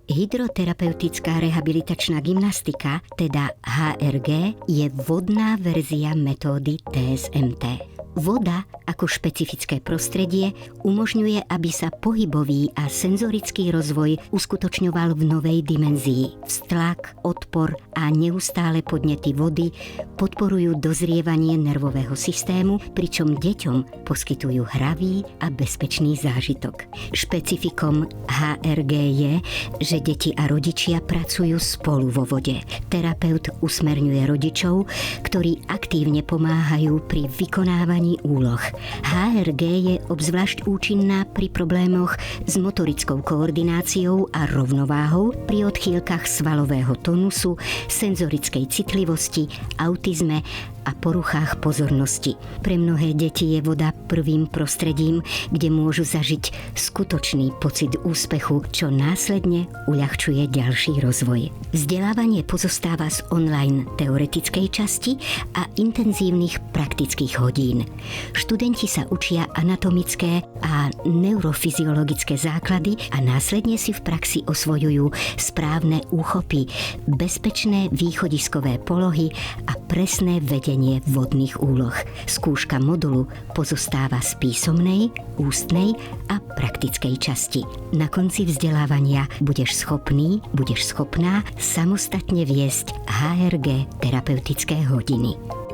Hydroterapeutická rehabilitačná gymnastika, teda HRG, je vodná verzia metódy TSMT. Voda ako špecifické prostredie umožňuje, aby sa pohybový a senzorický rozvoj uskutočňoval v novej dimenzii. Vztlak, odpor a neustále podnety vody podporujú dozrievanie nervového systému, pričom deťom poskytujú hravý a bezpečný zážitok. Špecifikom HRG je, že deti a rodičia pracujú spolu vo vode. Terapeut usmerňuje rodičov, ktorí aktívne pomáhajú pri vykonávaní úloh. HRG je obzvlášť účinná pri problémoch s motorickou koordináciou a rovnováhou, pri odchýlkach svalového tonusu, senzorickej citlivosti, autizme a poruchách pozornosti. Pre mnohé deti je voda prvým prostredím, kde môžu zažiť skutočný pocit úspechu, čo následne uľahčuje ďalší rozvoj. Vzdelávanie pozostáva z online teoretickej časti a intenzívnych praktických hodín. Študenti sa učia anatomické a neurofyziologické základy a následne si v praxi osvojujú správne úchopy, bezpečné východiskové polohy a presné vedenie vodných úloh. Skúška modulu pozostáva z písomnej, ústnej a praktickej časti. Na konci vzdelávania budeš schopná samostatne viesť HRG terapeutické hodiny.